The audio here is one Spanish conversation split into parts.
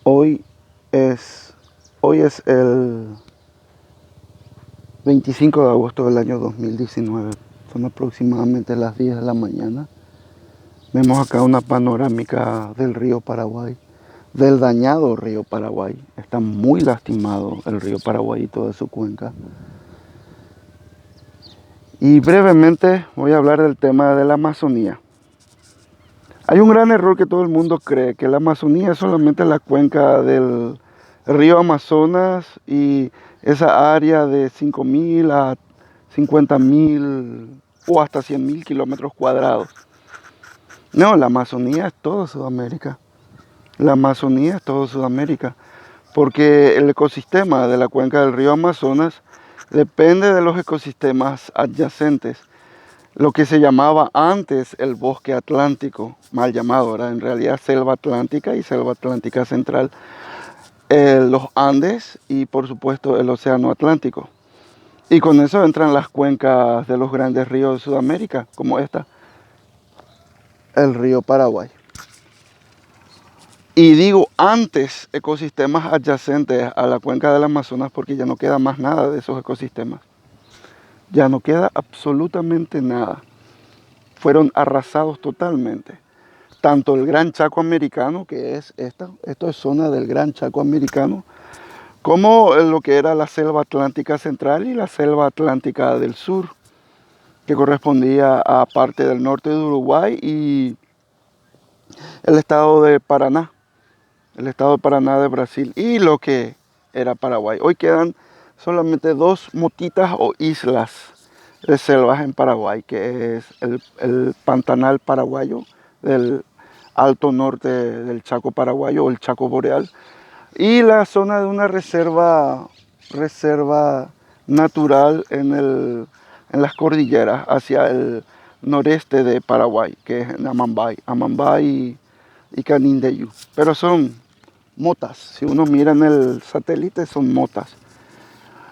Hoy es, hoy es el 25 de agosto del año 2019. Son aproximadamente las 10 de la mañana. Vemos acá una panorámica del río Paraguay, del dañado río Paraguay. Está muy lastimado el río Paraguay y toda su cuenca. Y brevemente voy a hablar del tema de la Amazonía. Hay un gran error que todo el mundo cree, que la Amazonía es solamente la cuenca del río Amazonas y esa área de 5.000 a 50.000 o hasta 100.000 kilómetros cuadrados. No, la Amazonía es todo Sudamérica. La Amazonía es todo Sudamérica, porque el ecosistema de la cuenca del río Amazonas depende de los ecosistemas adyacentes. Lo que se llamaba antes el bosque atlántico, mal llamado, era en realidad selva atlántica y selva atlántica central, los Andes y por supuesto el océano Atlántico. Y con eso entran las cuencas de los grandes ríos de Sudamérica, como esta, el río Paraguay. Y digo antes ecosistemas adyacentes a la cuenca del Amazonas porque ya no queda más nada de esos ecosistemas. Ya no queda absolutamente nada. Fueron arrasados totalmente. Tanto el Gran Chaco Americano, que es esto es zona del Gran Chaco Americano, como lo que era la selva atlántica central y la selva atlántica del sur, que correspondía a parte del norte de Uruguay y el estado de Paraná, de Brasil, y lo que era Paraguay. Hoy quedan solamente dos motitas o islas de selvas en Paraguay, que es el Pantanal paraguayo del alto norte del Chaco paraguayo o el Chaco boreal, y la zona de una reserva natural en las cordilleras hacia el noreste de Paraguay, que es en Amambay y Canindeyú. Pero son motas, si uno mira en el satélite son motas.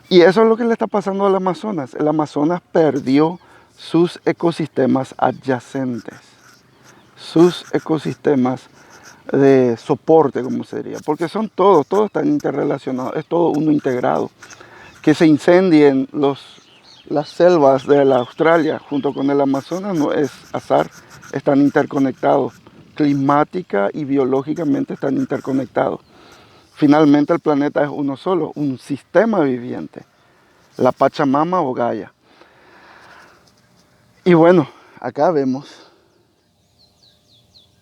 Y eso es lo que le está pasando al Amazonas. El Amazonas perdió sus ecosistemas adyacentes, sus ecosistemas de soporte, como se diría, porque son todos están interrelacionados, es todo uno integrado. Que se incendien las selvas de la Australia junto con el Amazonas no es azar, están interconectados, climática y biológicamente están interconectados. Finalmente el planeta es uno solo, un sistema viviente, la Pachamama o Gaia. Y bueno, acá vemos,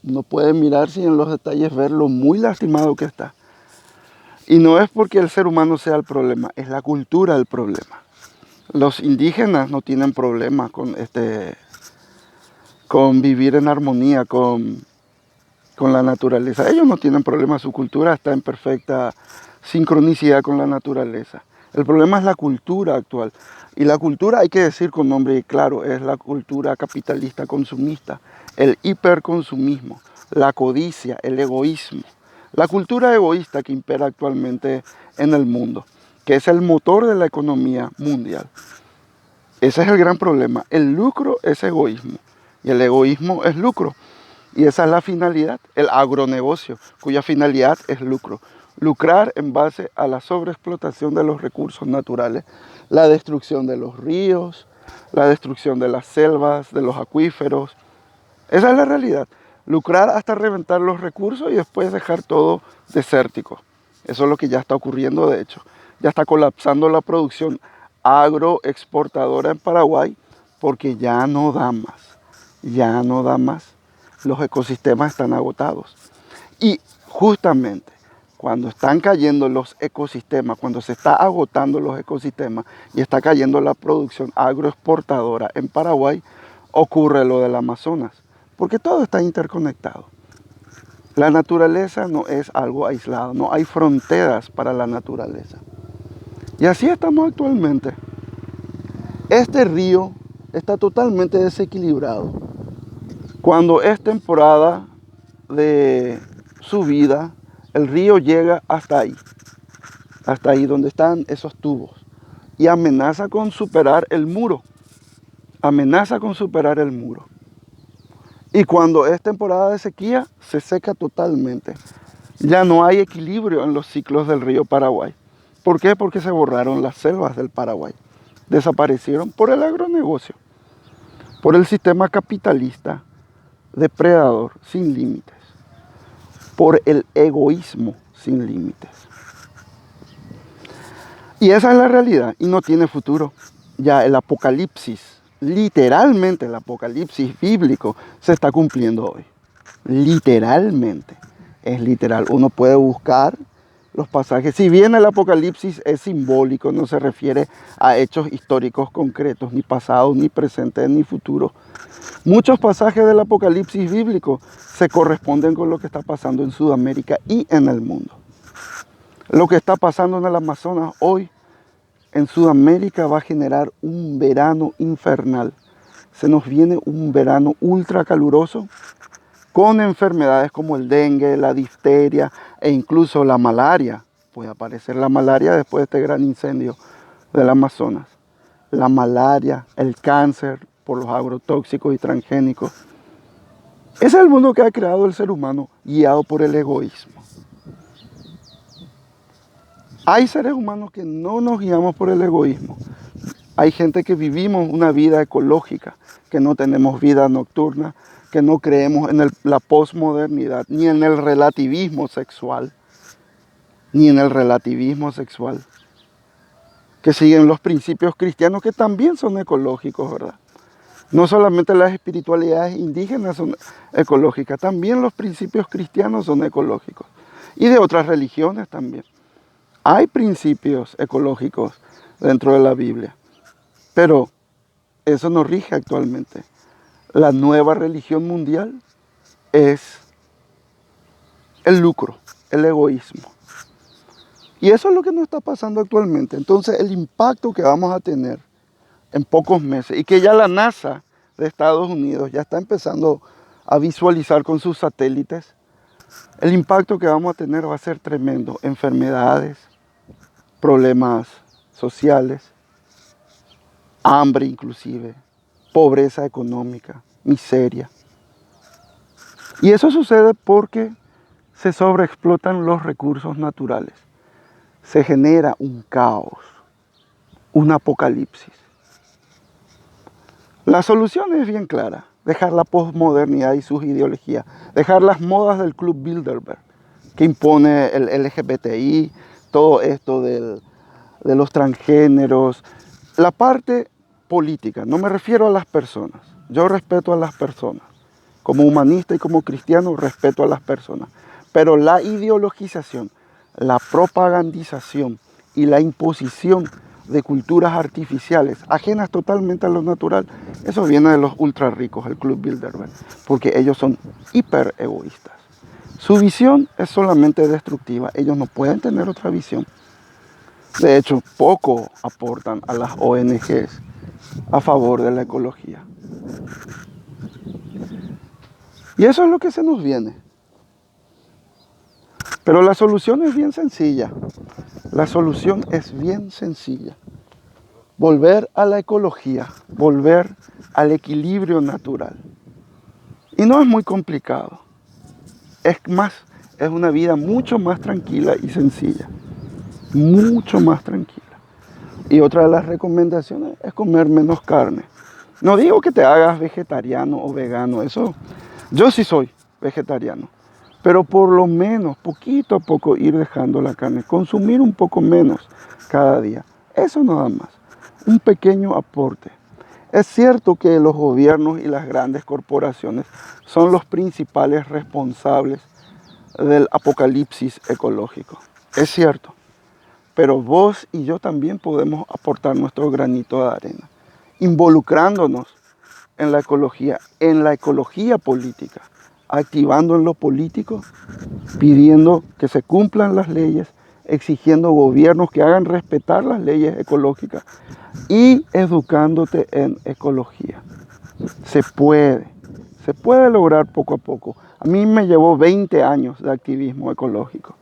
no puede mirar sin en los detalles ver lo muy lastimado que está. Y no es porque el ser humano sea el problema, es la cultura el problema. Los indígenas no tienen problema con vivir en armonía con la naturaleza. Ellos no tienen problema, su cultura está en perfecta sincronicidad con la naturaleza. El problema es la cultura actual. Y la cultura, hay que decir con nombre claro, es la cultura capitalista consumista, el hiperconsumismo, la codicia, el egoísmo. La cultura egoísta que impera actualmente en el mundo, que es el motor de la economía mundial. Ese es el gran problema. El lucro es egoísmo y el egoísmo es lucro. Y esa es la finalidad, el agronegocio, cuya finalidad es lucro. Lucrar en base a la sobreexplotación de los recursos naturales, la destrucción de los ríos, la destrucción de las selvas, de los acuíferos. Esa es la realidad. Lucrar hasta reventar los recursos y después dejar todo desértico. Eso es lo que ya está ocurriendo, de hecho. Ya está colapsando la producción agroexportadora en Paraguay porque ya no da más. Ya no da más. Los ecosistemas están agotados. Y justamente cuando están cayendo los ecosistemas, cuando se está agotando los ecosistemas y está cayendo la producción agroexportadora en Paraguay, ocurre lo del Amazonas, porque todo está interconectado. La naturaleza no es algo aislado, no hay fronteras para la naturaleza. Y así estamos actualmente. Este río está totalmente desequilibrado. Cuando es temporada de subida, el río llega hasta ahí donde están esos tubos, y amenaza con superar el muro, Y cuando es temporada de sequía, se seca totalmente. Ya no hay equilibrio en los ciclos del río Paraguay. ¿Por qué? Porque se borraron las selvas del Paraguay. Desaparecieron por el agronegocio, por el sistema capitalista depredador sin límites, por el egoísmo sin límites. Y esa es la realidad y no tiene futuro. Ya el apocalipsis, literalmente el apocalipsis bíblico, se está cumpliendo hoy. Literalmente, es literal. Uno puede buscar los pasajes. Si bien el apocalipsis es simbólico, no se refiere a hechos históricos concretos, ni pasados, ni presentes, ni futuros. Muchos pasajes del apocalipsis bíblico se corresponden con lo que está pasando en Sudamérica y en el mundo. Lo que está pasando en el Amazonas hoy en Sudamérica va a generar un verano infernal. Se nos viene un verano ultra caluroso con enfermedades como el dengue, la difteria e incluso la malaria. Puede aparecer la malaria después de este gran incendio del Amazonas. La malaria, el cáncer por los agrotóxicos y transgénicos. Ese es el mundo que ha creado el ser humano, guiado por el egoísmo. Hay seres humanos que no nos guiamos por el egoísmo. Hay gente que vivimos una vida ecológica, que no tenemos vida nocturna, que no creemos en la posmodernidad, ni en el relativismo sexual, que siguen los principios cristianos que también son ecológicos, ¿verdad? No solamente las espiritualidades indígenas son ecológicas, también los principios cristianos son ecológicos. Y de otras religiones también. Hay principios ecológicos dentro de la Biblia, pero eso no rige actualmente. La nueva religión mundial es el lucro, el egoísmo. Y eso es lo que nos está pasando actualmente. Entonces el impacto que vamos a tener en pocos meses y que ya la NASA de Estados Unidos ya está empezando a visualizar con sus satélites, el impacto que vamos a tener va a ser tremendo. Enfermedades, problemas sociales, hambre inclusive, pobreza económica, miseria. Y eso sucede porque se sobreexplotan los recursos naturales. Se genera un caos, un apocalipsis. La solución es bien clara, dejar la posmodernidad y sus ideologías, dejar las modas del Club Bilderberg, que impone el LGBTI, todo esto de los transgéneros, la parte política, no me refiero a las personas, yo respeto a las personas, como humanista y como cristiano respeto a las personas, pero la ideologización, la propagandización y la imposición de culturas artificiales, ajenas totalmente a lo natural, eso viene de los ultra ricos, el Club Bilderberg, porque ellos son hiper egoístas. Su visión es solamente destructiva, ellos no pueden tener otra visión. De hecho, poco aportan a las ONGs a favor de la ecología. Y eso es lo que se nos viene. Pero la solución es bien sencilla. La solución es bien sencilla. Volver a la ecología, volver al equilibrio natural. Y no es muy complicado. Es una vida mucho más tranquila y sencilla. Mucho más tranquila. Y otra de las recomendaciones es comer menos carne. No digo que te hagas vegetariano o vegano, eso. Yo sí soy vegetariano. Pero por lo menos, poquito a poco, ir dejando la carne. Consumir un poco menos cada día. Eso nada más. Un pequeño aporte. Es cierto que los gobiernos y las grandes corporaciones son los principales responsables del apocalipsis ecológico. Es cierto. Pero vos y yo también podemos aportar nuestro granito de arena, involucrándonos en la ecología política, activando en lo político, pidiendo que se cumplan las leyes, exigiendo gobiernos que hagan respetar las leyes ecológicas y educándote en ecología. Se puede lograr poco a poco. A mí me llevó 20 años de activismo ecológico.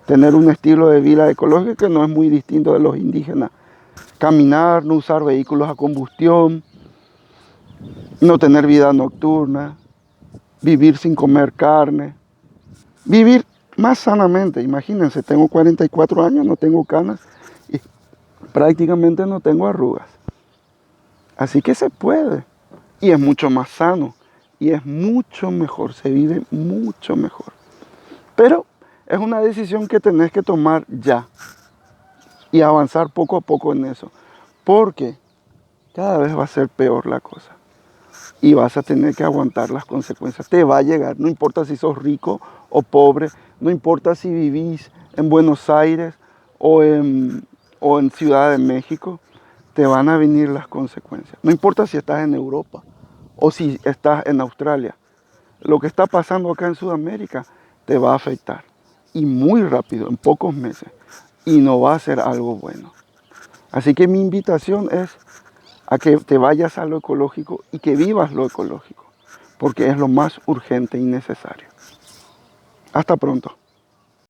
Tener un estilo de vida ecológico que no es muy distinto de los indígenas. Caminar, no usar vehículos a combustión, no tener vida nocturna, vivir sin comer carne, vivir más sanamente. Imagínense, tengo 44 años, no tengo canas y prácticamente no tengo arrugas. Así que se puede. Y es mucho más sano. Y es mucho mejor. Se vive mucho mejor. Pero es una decisión que tenés que tomar ya. Y avanzar poco a poco en eso. Porque cada vez va a ser peor la cosa. Y vas a tener que aguantar las consecuencias. Te va a llegar. No importa si sos rico o pobre. No importa si vivís en Buenos Aires o en Ciudad de México. Te van a venir las consecuencias. No importa si estás en Europa o si estás en Australia. Lo que está pasando acá en Sudamérica te va a afectar. Y muy rápido, en pocos meses. Y no va a ser algo bueno. Así que mi invitación es a que te vayas a lo ecológico y que vivas lo ecológico. Porque es lo más urgente y necesario. Hasta pronto.